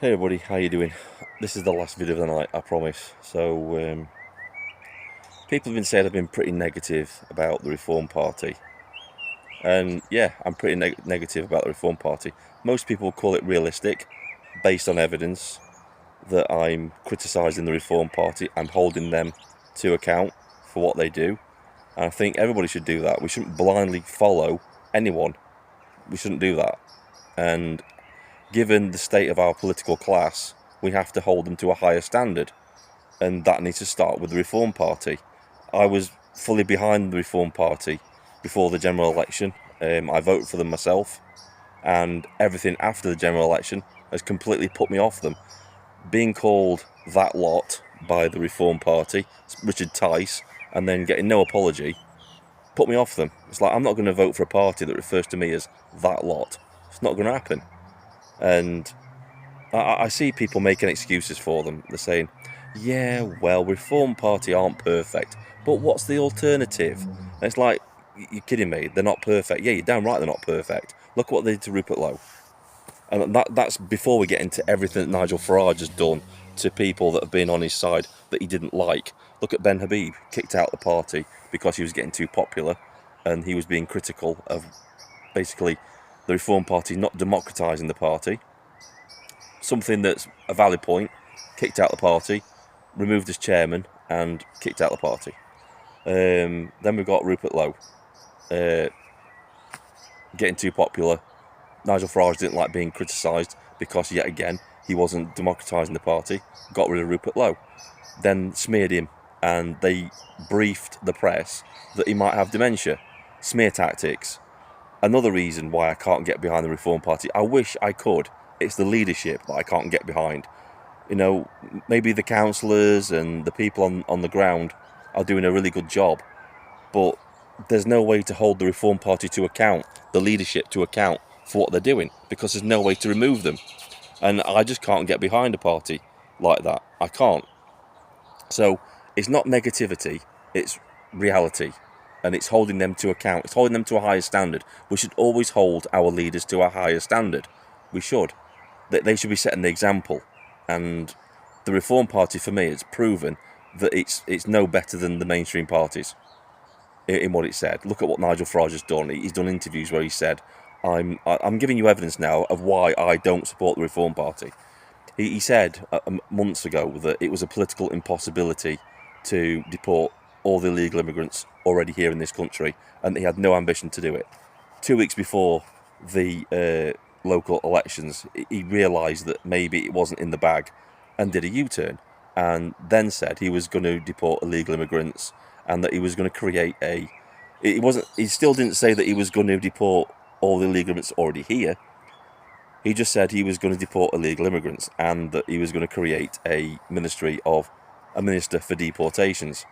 Hey everybody, how you doing? This is the last video of the night, I promise. So, people have been saying I've been pretty negative about the Reform Party. And yeah, I'm pretty negative about the Reform Party. Most people call it realistic, based on evidence, that I'm criticising the Reform Party. I'm holding them to account for what they do. And I think everybody should do that. We shouldn't blindly follow anyone. We shouldn't do that. And given the state of our political class, we have to hold them to a higher standard, and that needs to start with the Reform Party. I was fully behind the Reform Party before the general election. I voted for them myself, and everything after the general election has completely put me off them. Being called that lot by the Reform Party, Richard Tice, and then getting no apology, put me off them. It's like, I'm not going to vote for a party that refers to me as that lot. It's not going to happen. And I see people making excuses for them. They're saying, yeah, well, Reform Party aren't perfect, but what's the alternative? And it's like, you're kidding me, they're not perfect. Yeah, you're damn right they're not perfect. Look what they did to Rupert Lowe. And that's before we get into everything that Nigel Farage has done to people that have been on his side that he didn't like. Look at Ben Habib, kicked out the party because he was getting too popular, and he was being critical of basically the Reform Party not democratising the party. Something that's a valid point, kicked out the party, removed as chairman, and kicked out the party. Then we've got Rupert Lowe, getting too popular. Nigel Farage didn't like being criticised because, yet again, he wasn't democratising the party. Got rid of Rupert Lowe. Then smeared him, and they briefed the press that he might have dementia. Smear tactics. Another reason why I can't get behind the Reform Party. I wish I could. It's the leadership that I can't get behind. You know, maybe the councillors and the people on the ground are doing a really good job, but there's no way to hold the Reform Party to account, the leadership to account for what they're doing, because there's no way to remove them. And I just can't get behind a party like that. I can't. So it's not negativity, it's reality. And it's holding them to account. It's holding them to a higher standard. We should always hold our leaders to a higher standard. We should. They should be setting the example. And the Reform Party, for me, has proven that it's no better than the mainstream parties in what it said. Look at what Nigel Farage has done. He's done interviews where he said, I'm giving you evidence now of why I don't support the Reform Party. He said months ago that it was a political impossibility to deport all the illegal immigrants already here in this country, and he had no ambition to do it. 2 weeks before the local elections, he realised that maybe it wasn't in the bag and did a U-turn, and then said he was going to deport illegal immigrants and that he was going to create he still didn't say that he was going to deport all the illegal immigrants already here. He just said he was going to deport illegal immigrants and that he was going to create a minister for deportations.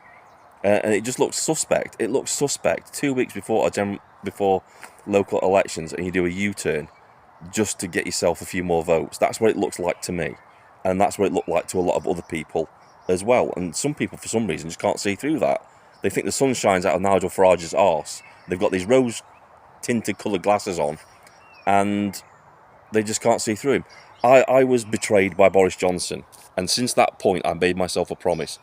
And it just looks suspect. It looks suspect. 2 weeks before local elections, and you do a U-turn just to get yourself a few more votes. That's what it looks like to me, and that's what it looked like to a lot of other people as well. And some people, for some reason, just can't see through that. They think the sun shines out of Nigel Farage's arse. They've got these rose-tinted coloured glasses on, and they just can't see through him. I was betrayed by Boris Johnson, and since that point, I made myself a promise.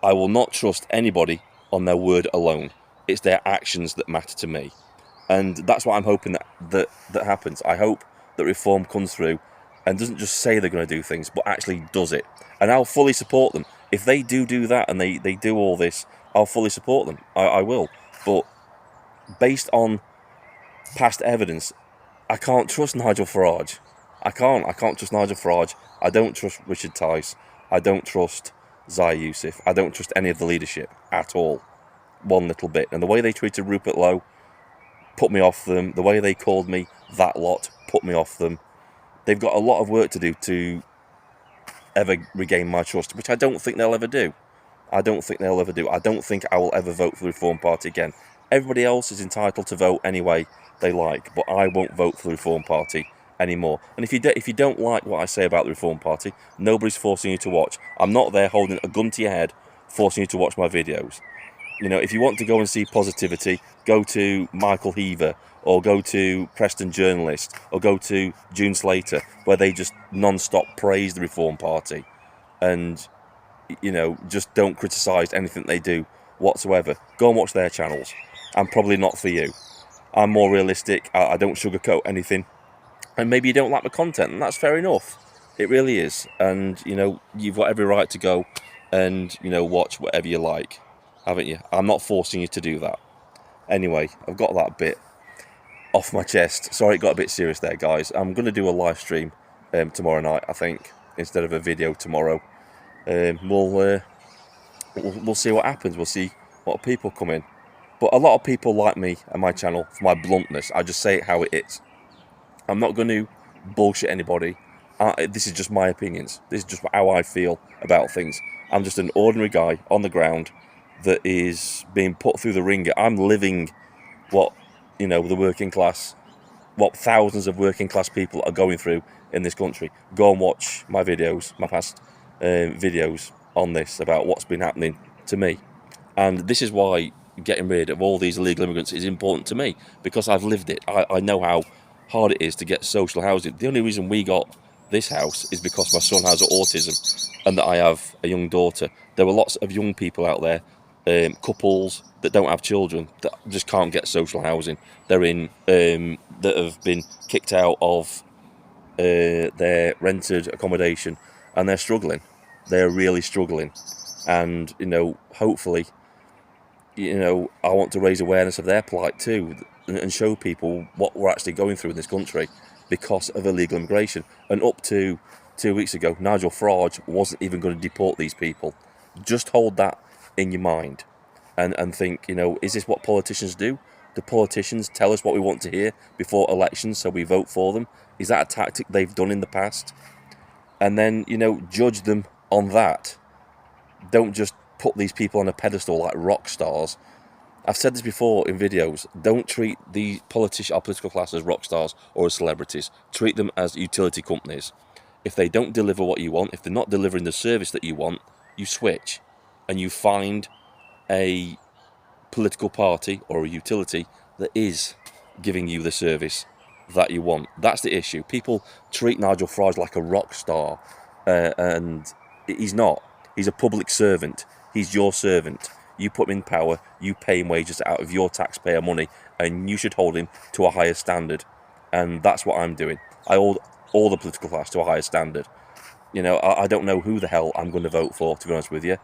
I will not trust anybody on their word alone. It's their actions that matter to me. And that's what I'm hoping that happens. I hope that Reform comes through and doesn't just say they're going to do things, but actually does it. And I'll fully support them. If they do that and they do all this, I'll fully support them. I will. But based on past evidence, I can't trust Nigel Farage. I can't trust Nigel Farage. I don't trust Richard Tice. I don't trust Zai Youssef. I don't trust any of the leadership at all. One little bit. And the way they treated Rupert Lowe put me off them. The way they called me that lot put me off them. They've got a lot of work to do to ever regain my trust, which I don't think they'll ever do. I don't think I will ever vote for the Reform Party again. Everybody else is entitled to vote any way they like, but I won't vote for the Reform Party anymore. And if you don't like what I say about the Reform Party, nobody's forcing you to watch. I'm not there holding a gun to your head, forcing you to watch my videos. You know, if you want to go and see positivity, go to Michael Heaver or go to Preston Journalist, or go to June Slater, where they just non-stop praise the Reform Party and, you know, just don't criticise anything they do whatsoever. Go and watch their channels. I'm probably not for you. I'm more realistic. I don't sugarcoat anything. And maybe you don't like the content, and that's fair enough. It really is. And, you know, you've got every right to go and, you know, watch whatever you like, haven't you? I'm not forcing you to do that. Anyway, I've got that bit off my chest. Sorry, it got a bit serious there, guys. I'm going to do a live stream tomorrow night, I think, instead of a video tomorrow. We'll see what happens. We'll see what people come in. But a lot of people like me and my channel for my bluntness. I just say it how it is. I'm not going to bullshit anybody. This is just my opinions. This is just how I feel about things. I'm just an ordinary guy on the ground that is being put through the ringer. I'm living what, you know, the working class, what thousands of working class people are going through in this country. Go and watch my videos, my past videos on this, about what's been happening to me. And this is why getting rid of all these illegal immigrants is important to me, because I've lived it. I know how hard it is to get social housing. The only reason we got this house is because my son has autism and that I have a young daughter. There are lots of young people out there, couples that don't have children, that just can't get social housing. They're in that have been kicked out of their rented accommodation, and they're struggling. They're really struggling. And, you know, hopefully, you know, I want to raise awareness of their plight too, and show people what we're actually going through in this country because of illegal immigration. And up to 2 weeks ago, Nigel Farage wasn't even going to deport these people. Just hold that in your mind and think, you know, is this what politicians do? Do politicians tell us what we want to hear before elections so we vote for them? Is that a tactic they've done in the past? And then, you know, judge them on that. Don't just put these people on a pedestal like rock stars. I've said this before in videos. Don't treat the our political class as rock stars or as celebrities. Treat them as utility companies. If they don't deliver what you want, if they're not delivering the service that you want, you switch and you find a political party or a utility that is giving you the service that you want. That's the issue. People treat Nigel Farage like a rock star, and he's not. He's a public servant. He's your servant. You put him in power, you pay him wages out of your taxpayer money, and you should hold him to a higher standard. And that's what I'm doing. I hold all the political class to a higher standard. You know, I don't know who the hell I'm going to vote for, to be honest with you,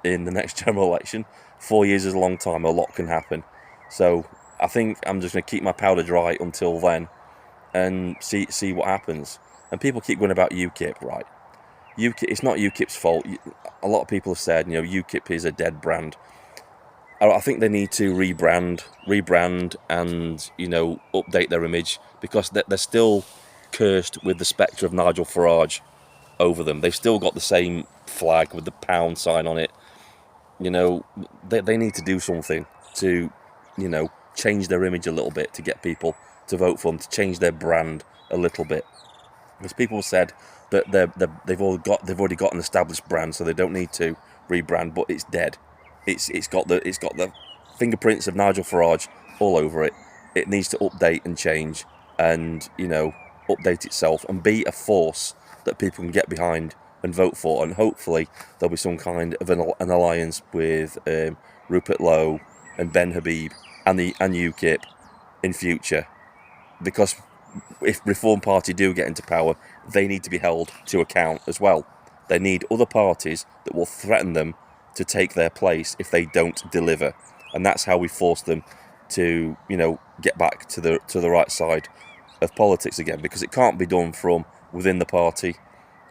in the next general election. 4 years is a long time. A lot can happen. So I think I'm just going to keep my powder dry until then and see what happens. And people keep going about UKIP, right? UKIP, it's not UKIP's fault. A lot of people have said, you know, UKIP is a dead brand. I think they need to rebrand and, you know, update their image, because they're still cursed with the spectre of Nigel Farage over them. They've still got the same flag with the pound sign on it. You know, they need to do something to, you know, change their image a little bit to get people to vote for them, to change their brand a little bit. Because people said that they've already got an established brand, so they don't need to rebrand. But it's dead. It's got the fingerprints of Nigel Farage all over it. It needs to update and change, and, you know, update itself and be a force that people can get behind and vote for. And hopefully there'll be some kind of an alliance with Rupert Lowe and Ben Habib and UKIP in future, because if Reform Party do get into power, they need to be held to account as well. They need other parties that will threaten them to take their place if they don't deliver, and that's how we force them to, you know, get back to the right side of politics again, because it can't be done from within the party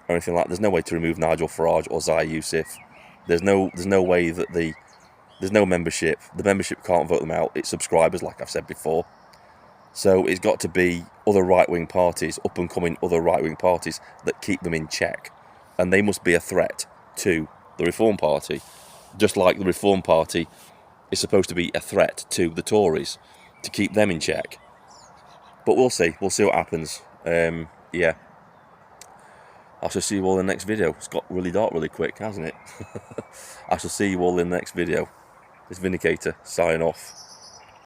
or anything like that. There's no way to remove Nigel Farage or Zahir Yousaf. There's no way that there's no membership. The membership can't vote them out. It's subscribers, like I've said before. So it's got to be other right-wing parties, up-and-coming other right-wing parties, that keep them in check. And they must be a threat to the Reform Party, just like the Reform Party is supposed to be a threat to the Tories, to keep them in check. But we'll see. We'll see what happens. Yeah. I shall see you all in the next video. It's got really dark really quick, hasn't it? I shall see you all in the next video. It's Vindicator, signing off.